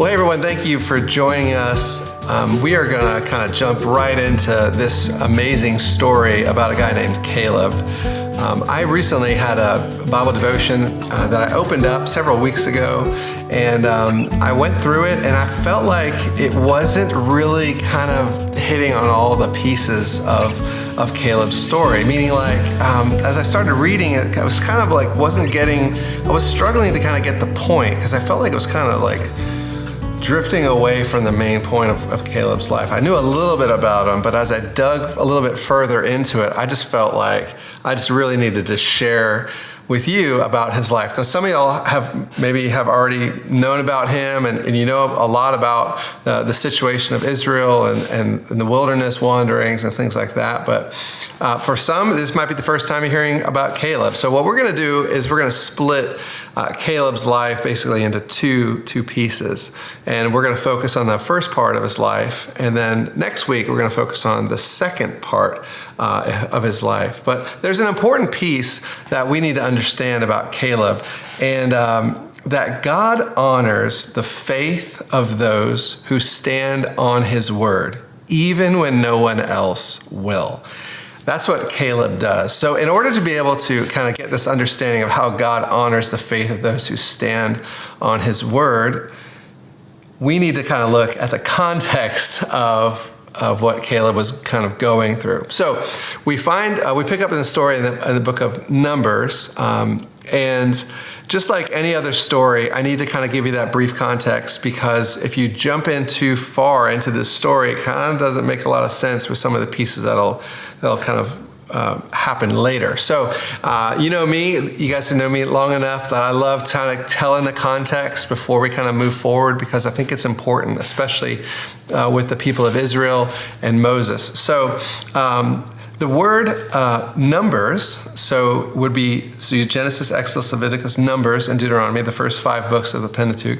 Well, hey everyone, thank you for joining us. We are going to kind of jump right into this amazing story about a guy named Caleb. I recently had a Bible devotion that I opened up several weeks ago, and I went through it, and I felt like it wasn't really kind of hitting on all the pieces of Caleb's story. Meaning, like, as I started reading it, I was kind of like I was struggling to kind of get the point, because I felt like it was kind of like drifting away from the main point of Caleb's life. I knew a little bit about him, but as I dug a little bit further into it, I just felt like I just really needed to share with you about his life. Because some of y'all have already known about him, and you know a lot about the situation of Israel and the wilderness wanderings and things like that. But for some, this might be the first time you're hearing about Caleb. So what we're going to do is we're going to split Caleb's life basically into two pieces. And we're going to focus on the first part of his life. And then next week, we're going to focus on the second part of his life. But there's an important piece that we need to understand about Caleb, and that God honors the faith of those who stand on his word, even when no one else will. That's what Caleb does. So in order to be able to kind of get this understanding of how God honors the faith of those who stand on his word, we need to kind of look at the context of what Caleb was kind of going through. So we pick up in the story in the book of Numbers, and just like any other story, I need to kind of give you that brief context, because if you jump in too far into this story, it kind of doesn't make a lot of sense with some of the pieces that'll kind of happen later. So, you know me, you guys have known me long enough that I love kind of telling the context before we kind of move forward, because I think it's important, especially with the people of Israel and Moses. So, the word Numbers, would be Genesis, Exodus, Leviticus, Numbers, and Deuteronomy, the first 5 books of the Pentateuch.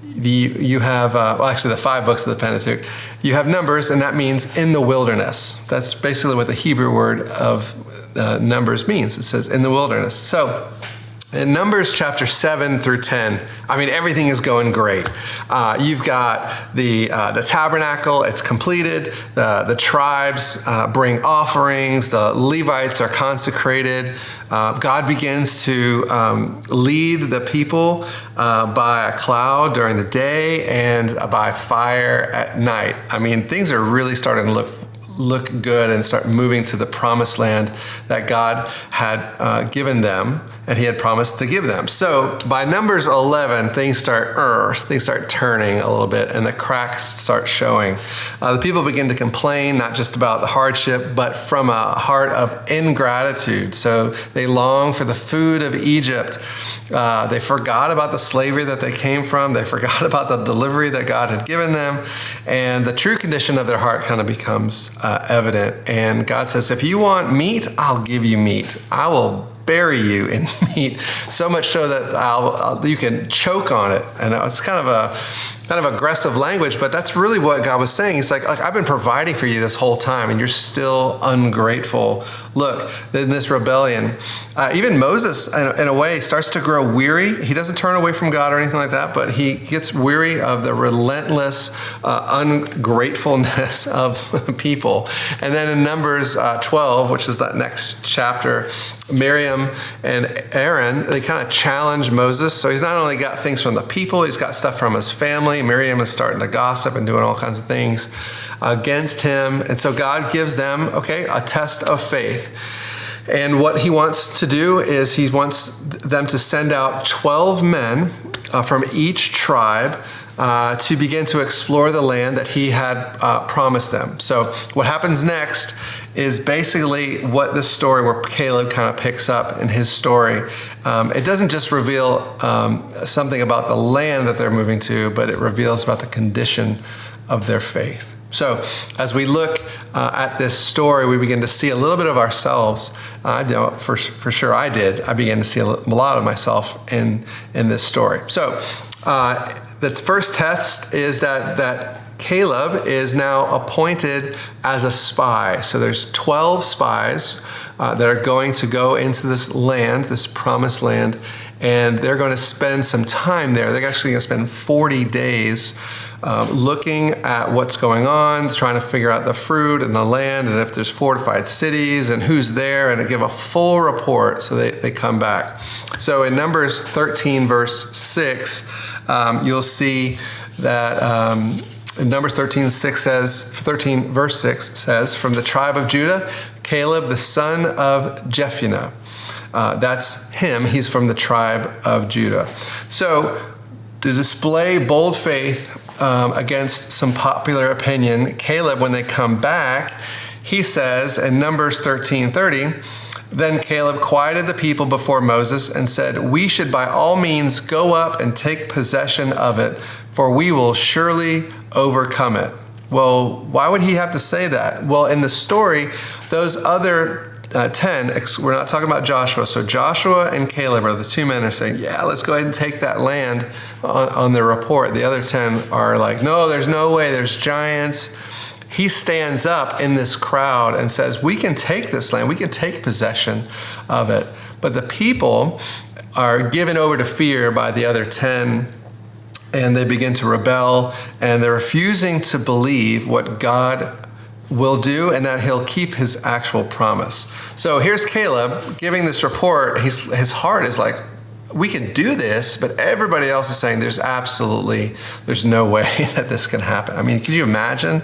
You have, the 5 books of the Pentateuch. You have Numbers, and that means in the wilderness. That's basically what the Hebrew word of Numbers means. It says in the wilderness. So in Numbers chapter 7 through 10, everything is going great. You've got the tabernacle, it's completed. The tribes bring offerings. The Levites are consecrated. God begins to lead the people by a cloud during the day and by fire at night. Things are really starting to look good and start moving to the promised land that God had given them, and he had promised to give them. So by Numbers 11, things start turning a little bit, and the cracks start showing. The people begin to complain, not just about the hardship, but from a heart of ingratitude. So they long for the food of Egypt. They forgot about the slavery that they came from. They forgot about the delivery that God had given them. And the true condition of their heart kind of becomes evident. And God says, if you want meat, I'll give you meat. I will bury you in meat, so much so that you can choke on it. And it was kind of aggressive language, but that's really what God was saying. He's like, I've been providing for you this whole time, and you're still ungrateful. Look, in this rebellion, even Moses, in a way, starts to grow weary. He doesn't turn away from God or anything like that, but he gets weary of the relentless ungratefulness of people. And then in Numbers 12, which is that next chapter, Miriam and Aaron, they kind of challenge Moses. So he's not only got things from the people, he's got stuff from his family. Miriam is starting to gossip and doing all kinds of things against him. And so God gives them, a test of faith. And what he wants to do is he wants them to send out 12 men from each tribe to begin to explore the land that he had promised them. So what happens next is basically what this story where Caleb kind of picks up in his story. It doesn't just reveal something about the land that they're moving to, but it reveals about the condition of their faith. So as we look at this story, we begin to see a little bit of ourselves. I know for sure I did. I began to see a lot of myself in this story. So the first test is that Caleb is now appointed as a spy. So there's 12 spies that are going to go into this land, this promised land, and they're going to spend some time there. They're actually going to spend 40 days looking at what's going on, trying to figure out the fruit and the land, and if there's fortified cities and who's there, and to give a full report so they come back. So in Numbers 13, verse 6, you'll see that in Numbers 13, verse 6 says, from the tribe of Judah, Caleb, the son of Jephunneh. That's him. He's from the tribe of Judah. So to display bold faith against some popular opinion, Caleb, when they come back, he says in Numbers 13:30, then Caleb quieted the people before Moses and said, we should by all means go up and take possession of it, for we will surely overcome it. Well, why would he have to say that? Well, in the story, those other 10, we're not talking about Joshua. So Joshua and Caleb are the two men who are saying, yeah, let's go ahead and take that land on their report. The other 10 are like, no, there's no way, there's giants. He stands up in this crowd and says, we can take this land, we can take possession of it. But the people are given over to fear by the other 10, and they begin to rebel, and they're refusing to believe what God will do and that he'll keep his actual promise. So here's Caleb giving this report. His heart is like, we can do this, but everybody else is saying there's no way that this can happen. I mean, could you imagine?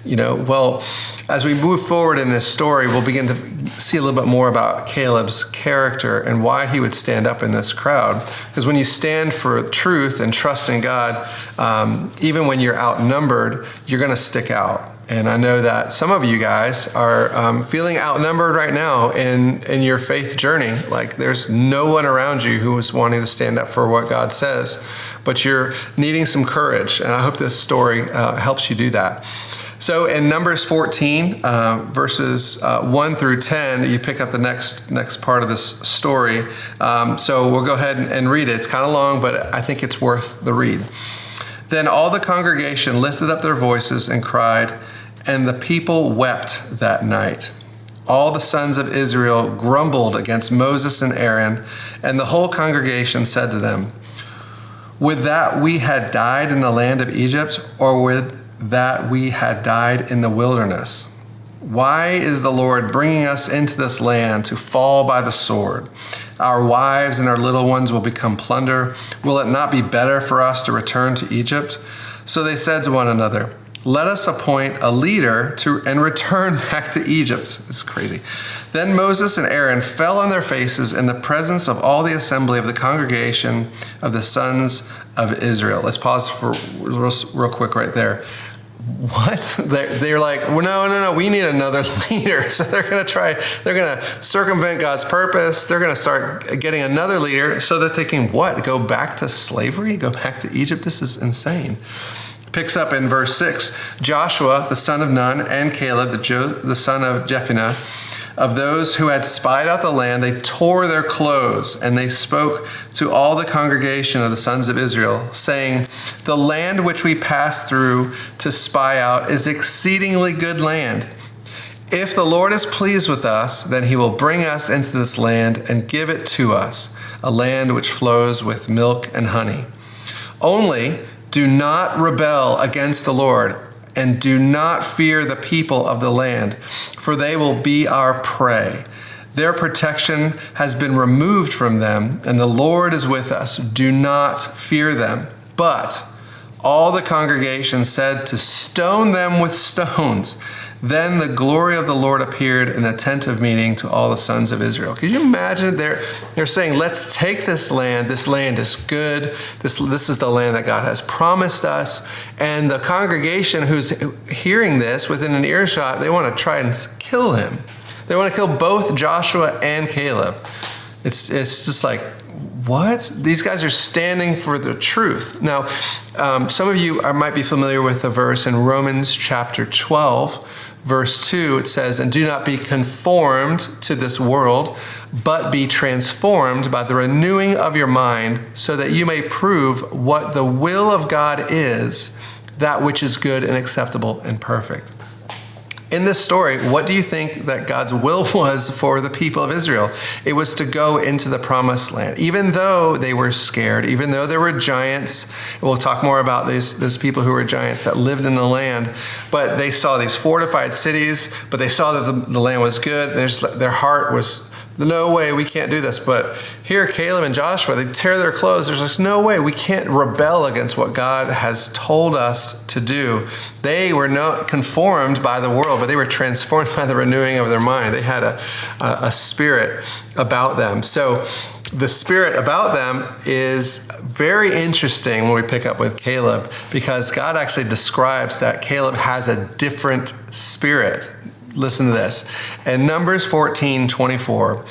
Well, as we move forward in this story, we'll begin to see a little bit more about Caleb's character and why he would stand up in this crowd. Because when you stand for truth and trust in God, even when you're outnumbered, you're going to stick out. And I know that some of you guys are feeling outnumbered right now in your faith journey. Like there's no one around you who is wanting to stand up for what God says, but you're needing some courage. And I hope this story helps you do that. So in Numbers 14, verses 1 through 10, you pick up the next part of this story. So we'll go ahead and read it. It's kind of long, but I think it's worth the read. Then all the congregation lifted up their voices and cried, and the people wept that night. All the sons of Israel grumbled against Moses and Aaron, and the whole congregation said to them, would that we had died in the land of Egypt, or would that we had died in the wilderness? Why is the Lord bringing us into this land to fall by the sword? Our wives and our little ones will become plunder. Will it not be better for us to return to Egypt? So they said to one another, let us appoint a leader and return back to Egypt. It's crazy. Then Moses and Aaron fell on their faces in the presence of all the assembly of the congregation of the sons of Israel. Let's pause for real quick right there. What? They're like, well, no, we need another leader. So they're going to circumvent God's purpose. They're going to start getting another leader so that they can what? Go back to slavery? Go back to Egypt? This is insane. Picks up in verse 6. Joshua, the son of Nun, and Caleb, the son of Jephunneh, of those who had spied out the land, they tore their clothes, and they spoke to all the congregation of the sons of Israel, saying, the land which we passed through to spy out is exceedingly good land. If the Lord is pleased with us, then he will bring us into this land and give it to us, a land which flows with milk and honey. Only do not rebel against the Lord, and do not fear the people of the land, for they will be our prey. Their protection has been removed from them, and the Lord is with us. Do not fear them. But all the congregation said to stone them with stones. Then the glory of the Lord appeared in the tent of meeting to all the sons of Israel. Can you imagine? They're saying, let's take this land. This land is good. This is the land that God has promised us. And the congregation who's hearing this within an earshot, they want to try and kill him. They want to kill both Joshua and Caleb. It's just like, what? These guys are standing for the truth. Now, some of you might be familiar with the verse in Romans chapter 12, verse 2. It says, and do not be conformed to this world, but be transformed by the renewing of your mind, so that you may prove what the will of God is, that which is good and acceptable and perfect. In this story, what do you think that God's will was for the people of Israel? It was to go into the promised land. Even though they were scared, even though there were giants, we'll talk more about those people who were giants that lived in the land, but they saw these fortified cities, but they saw that the land was good. Their heart was, no way, we can't do this. But here, Caleb and Joshua, they tear their clothes. There's like, no way, we can't rebel against what God has told us to do. They were not conformed by the world, but they were transformed by the renewing of their mind. They had a spirit about them. So the spirit about them is very interesting when we pick up with Caleb, because God actually describes that Caleb has a different spirit. Listen to this. In Numbers 14:24,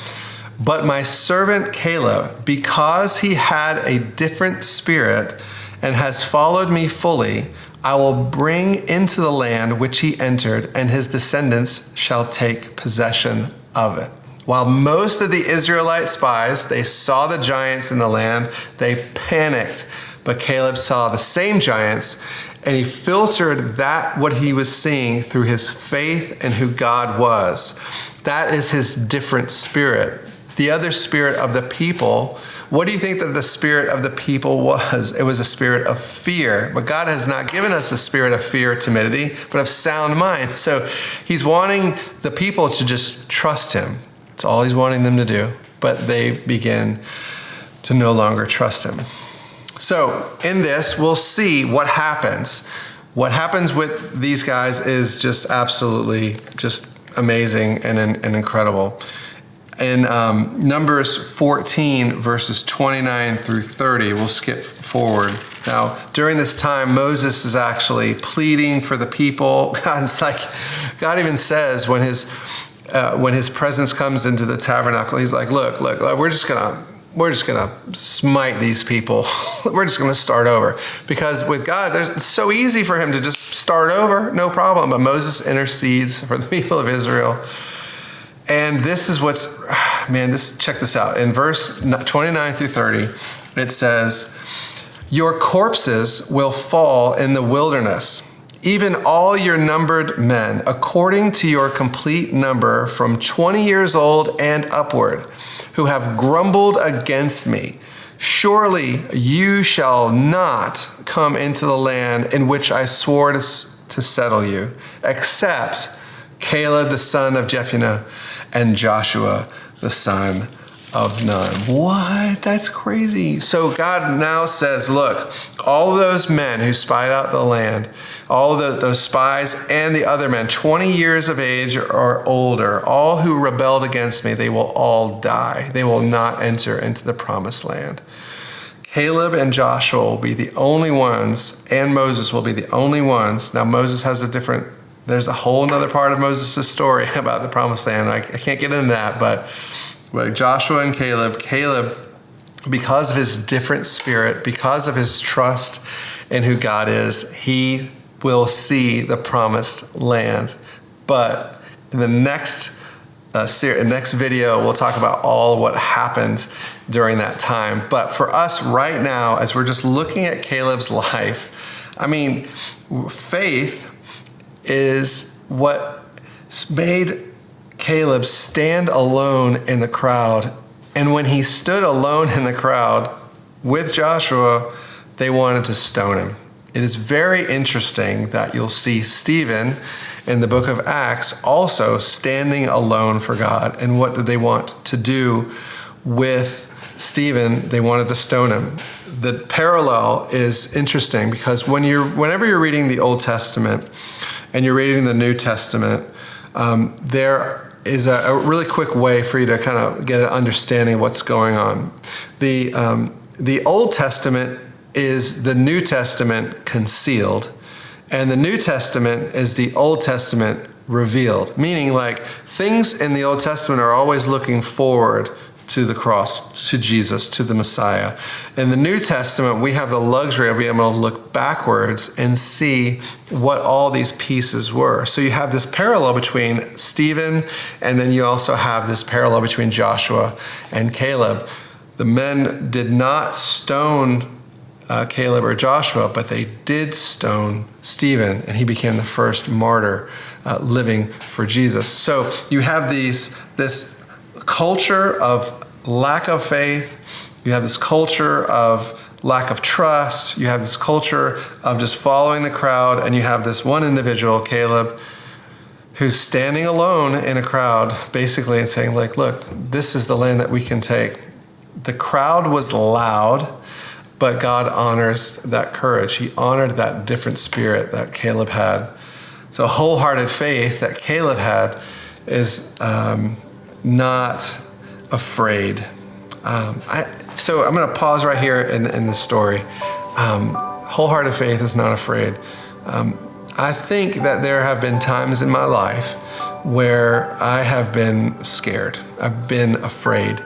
but my servant Caleb, because he had a different spirit and has followed me fully, I will bring into the land which he entered, and his descendants shall take possession of it. While most of the Israelite spies, they saw the giants in the land, they panicked. But Caleb saw the same giants, and he filtered that what he was seeing through his faith and who God was. That is his different spirit. The other spirit of the people, what do you think that the spirit of the people was? It was a spirit of fear. But God has not given us a spirit of fear or timidity, but of sound mind. So he's wanting the people to just trust him. That's all he's wanting them to do. But they begin to no longer trust him. So in this, we'll see what happens. What happens with these guys is just absolutely just amazing and incredible. In Numbers 14, verses 29 through 30, we'll skip forward. Now, during this time, Moses is actually pleading for the people. God even says when his presence comes into the tabernacle, he's like, look, we're just gonna smite these people. We're just gonna start over. Because with God, it's so easy for him to just start over, no problem. But Moses intercedes for the people of Israel. And this is check this out. In verse 29 through 30, it says, your corpses will fall in the wilderness, even all your numbered men, according to your complete number, from 20 years old and upward, who have grumbled against me. Surely you shall not come into the land in which I swore to settle you, except Caleb the son of Jephunneh and Joshua the son of Nun. What? That's crazy. So God now says, look, all of those men who spied out the land, all of those spies and the other men, 20 years of age or older, all who rebelled against me, they will all die. They will not enter into the promised land. Caleb and Joshua will be the only ones, and Moses will be the only ones. Now Moses has there's a whole other part of Moses' story about the promised land. I can't get into that, but Joshua and Caleb, because of his different spirit, because of his trust in who God is, he will see the promised land. But in the next video, we'll talk about all what happened during that time. But for us right now, as we're just looking at Caleb's life, I mean, faith is what made Caleb stand alone in the crowd. And when he stood alone in the crowd with Joshua, they wanted to stone him. It is very interesting that you'll see Stephen in the book of Acts also standing alone for God. And what did they want to do with Stephen? They wanted to stone him. The parallel is interesting because whenever you're reading the Old Testament and you're reading the New Testament, there is a really quick way for you to kind of get an understanding of what's going on. The Old Testament is the New Testament concealed, and the New Testament is the Old Testament revealed, meaning like things in the Old Testament are always looking forward to the cross, to Jesus, to the Messiah. In the New Testament, we have the luxury of being able to look backwards and see what all these pieces were. So you have this parallel between Stephen, and then you also have this parallel between Joshua and Caleb. The men did not stone Caleb or Joshua, but they did stone Stephen, and he became the first martyr living for Jesus. So you have this culture of lack of faith. You have this culture of lack of trust. You have this culture of just following the crowd, and you have this one individual, Caleb, who's standing alone in a crowd, basically, and saying, like, look, this is the land that we can take. The crowd was loud, but God honors that courage. He honored that different spirit that Caleb had. So wholehearted faith that Caleb had is not afraid. So I'm going to pause right here in the story. Wholehearted faith is not afraid. I think that there have been times in my life where I have been scared. I've been afraid.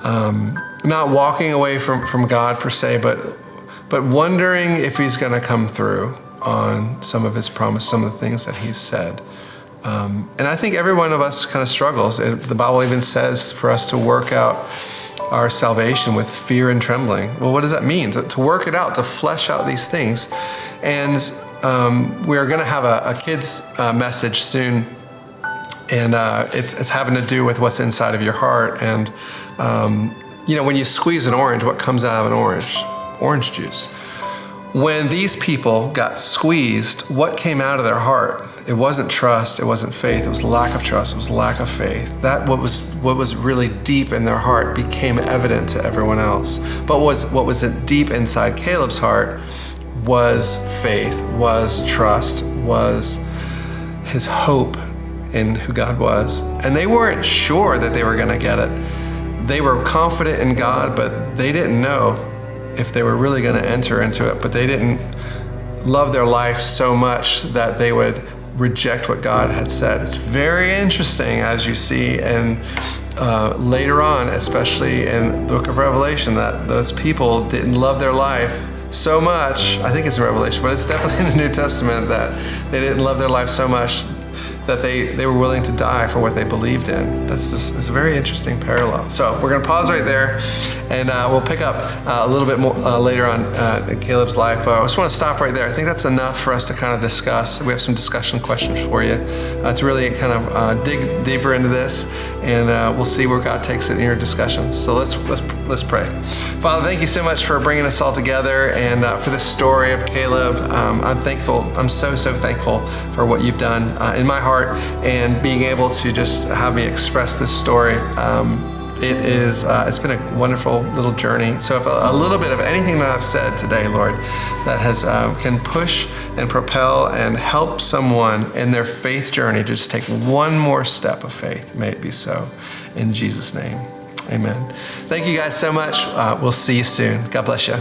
Not walking away from God per se, but wondering if he's going to come through on some of his promise, some of the things that he's said. And I think every one of us kind of struggles. The Bible even says for us to work out our salvation with fear and trembling. Well, what does that mean? To work it out, to flesh out these things. And we're going to have a kids message soon, and it's having to do with what's inside of your heart. And when you squeeze an orange, what comes out of an orange? Orange juice. When these people got squeezed, what came out of their heart? It wasn't trust, it wasn't faith, it was lack of trust, it was lack of faith. That what was really deep in their heart became evident to everyone else. But what was deep inside Caleb's heart was faith, was trust, was his hope in who God was. And they weren't sure that they were going to get it. They were confident in God, but they didn't know if they were really going to enter into it. But they didn't love their life so much that they would reject what God had said. It's very interesting, as you see, and later on, especially in the book of Revelation, that those people didn't love their life so much. I think it's in Revelation, but it's definitely in the New Testament, that they didn't love their life so much that they were willing to die for what they believed in. It's a very interesting parallel. So we're going to pause right there, and we'll pick up a little bit more later on in Caleb's life. I just want to stop right there. I think that's enough for us to kind of discuss. We have some discussion questions for you to really kind of dig deeper into this, and we'll see where God takes it in your discussions. So let's pray. Father, thank you so much for bringing us all together, and for this story of Caleb. I'm thankful. I'm so thankful for what you've done in my heart, and being able to just have me express this story. It's been a wonderful little journey. So if a little bit of anything that I've said today, Lord, that has can push and propel and help someone in their faith journey to just take one more step of faith, may it be so. In Jesus' name, amen. Thank you guys so much. We'll see you soon. God bless you.